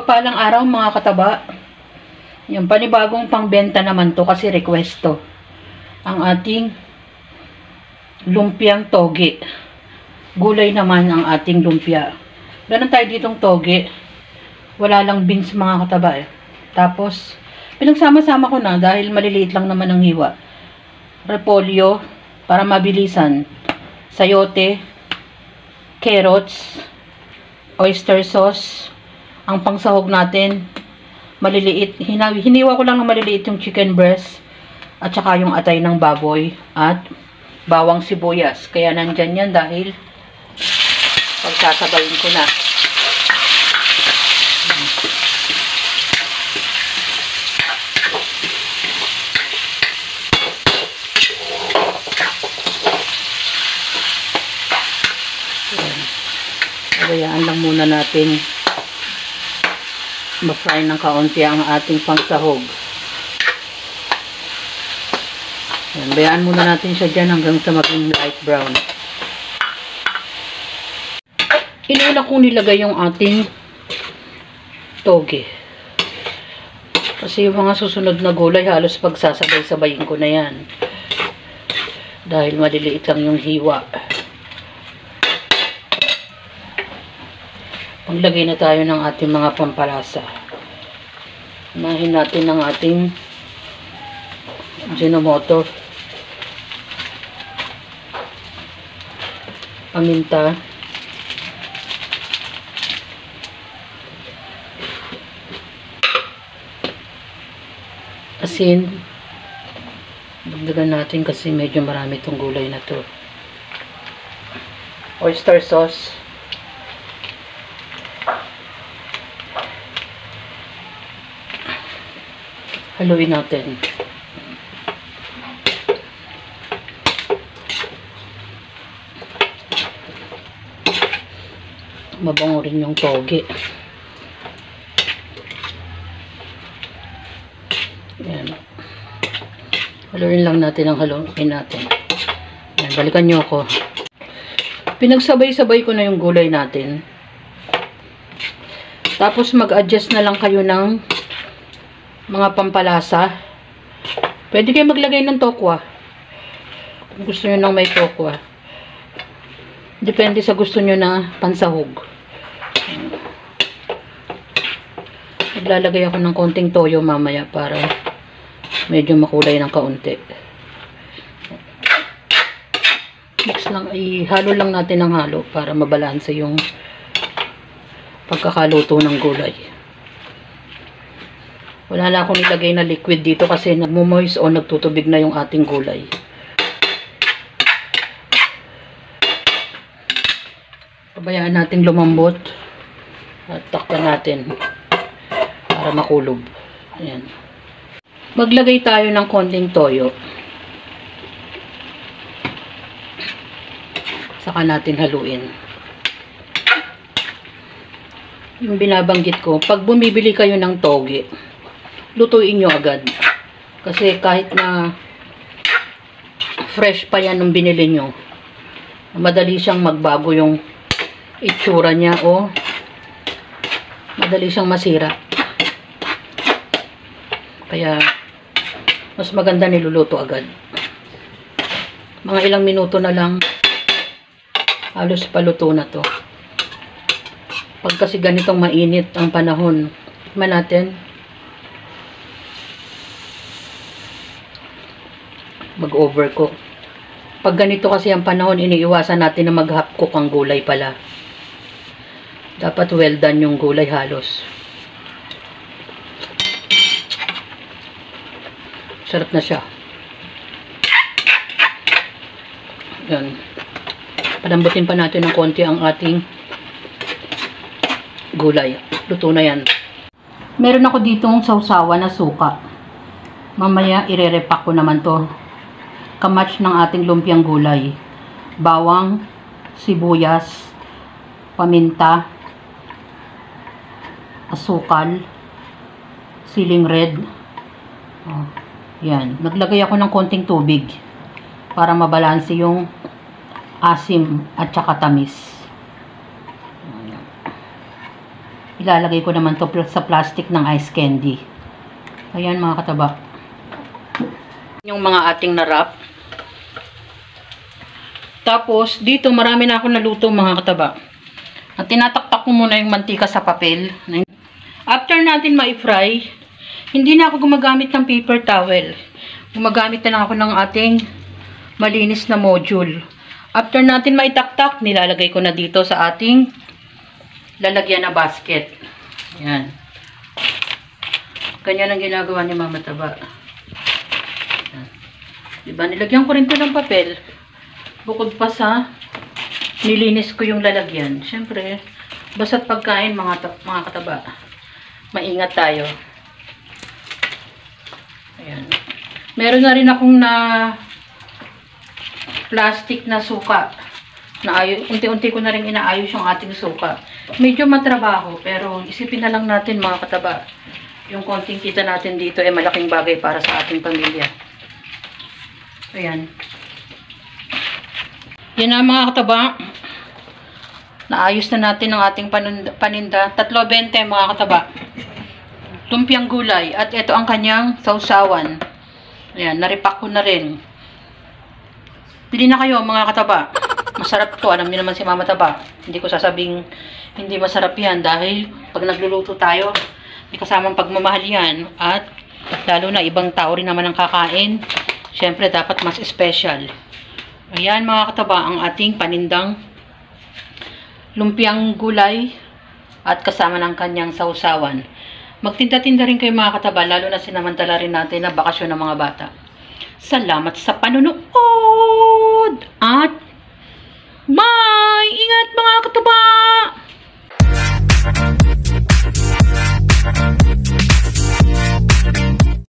Mapagpalang araw mga kataba. Yung panibagong pangbenta naman to kasi request to. Ang ating lumpiang toge. Gulay naman ang ating lumpia. Ganun tayo ditong toge. Wala lang beans mga kataba eh. Tapos, pinagsama-sama ko na dahil maliliit lang naman ang hiwa. Repolyo para mabilisan. Sayote, carrots, oyster sauce. Ang pangsahog natin, maliliit. Hiniwa ko lang ng maliliit yung chicken breast at saka yung atay ng baboy at bawang sibuyas. Kaya nandyan yan dahil pagsasabayin ko na. Hayaan lang muna natin ma-fry ng kaunti ang ating pangsahog. Ayan, bayaan muna natin siya dyan hanggang sa maging light brown. Inuna kong nilagay yung ating toge. Kasi yung mga susunod na gulay halos pagsasabay-sabayin ko na yan. Dahil maliliit lang yung hiwa. Maglagay na tayo ng ating mga pampalasa. Unahin natin ang ating Ajinomoto, paminta, asin. Dagdagan natin kasi medyo marami itong gulay na to. Oyster sauce. Haluin natin. Mabango rin yung toge. Ayan. Haluin lang natin ang haluin natin. Ayan, balikan nyo ako. Pinagsabay-sabay ko na yung gulay natin. Tapos mag-adjust na lang kayo ng mga pampalasa. Pwede kayo maglagay ng tokwa. Kung gusto nyo nang may tokwa. Depende sa gusto nyo na pansahog. Maglalagay ako ng konting toyo mamaya para medyo makulay ng kaunti. Mix lang, ihalo lang natin ng halo para mabalanse yung pagkakaluto ng gulay. Wala na akong nilagay na liquid dito kasi nagmumoist o nagtutubig na yung ating gulay. Pabayaan natin lumambot at takpan natin para makulob. Ayan. Maglagay tayo ng konting toyo. Saka natin haluin. Yung binabanggit ko, pag bumibili kayo ng toge, lutuin nyo agad. Kasi kahit na fresh pa yan nung binili nyo, madali siyang magbago yung itsura niya o madali siyang masira. Kaya mas maganda niluluto agad. Mga ilang minuto na lang halos paluto na to. Pag kasi ganitong mainit ang panahon, tikman natin. Mag-overcook. Pag ganito kasi ang panahon, iniiwasan natin na mag-half cook ang gulay pala. Dapat well done yung gulay halos. Sarap na siya. Yan. Palambutin pa natin ng konti ang ating gulay. Luto na yan. Meron ako ditong sausawa na suka. Mamaya ire-repack ko naman to. Kamatch ng ating lumpiang gulay. Bawang, sibuyas, paminta, asukal, siling red. Oh, yan. Naglagay ako ng konting tubig para mabalanse yung asim at saka tamis. ilalagay ko naman to sa plastic ng ice candy. Ayan mga kataba. Yung mga ating na-wrap. Tapos, dito marami na ako naluto mga kataba. At tinataktak ko muna yung mantika sa papel. After natin ma-fry, hindi na ako gumagamit ng paper towel. Gumagamit na lang ako ng ating malinis na module. After natin maitaktak, nilalagay ko na dito sa ating lalagyan na basket. Ayan. Ganyan ang ginagawa ni Mama Taba. Diba? Nilagyan ko rin ito ng papel. Bukod pa sa nilinis ko yung lalagyan. Siyempre, basta't pagkain mga kataba. Maingat tayo. Ayan. Meron na rin akong na plastic na suka. Unti-unti ko na rin inaayos yung ating suka. Medyo matrabaho, pero isipin na lang natin mga kataba. Yung konting kita natin dito ay malaking bagay para sa ating pamilya. Ayan. Yan na mga kataba. Naayos na natin ang ating paninda. 3.20 mga kataba. Lumpiang gulay. At ito ang kanyang sausawan. Ayan, naripak ko na rin. Pili na kayo mga kataba. Masarap to. Alam niyo naman si Mama Taba. Hindi ko sasabing hindi masarap yan. Dahil pag nagluluto tayo, may kasamang pagmamahal yan. At lalo na ibang tao rin naman ang kakain. Siyempre dapat mas special. Ayan mga kataba, ang ating panindang lumpiang gulay at kasama ng kanyang sausawan. Magtinda-tinda rin kayo mga kataba, lalo na sinamantala rin natin na bakasyon ng mga bata. Salamat sa panunood!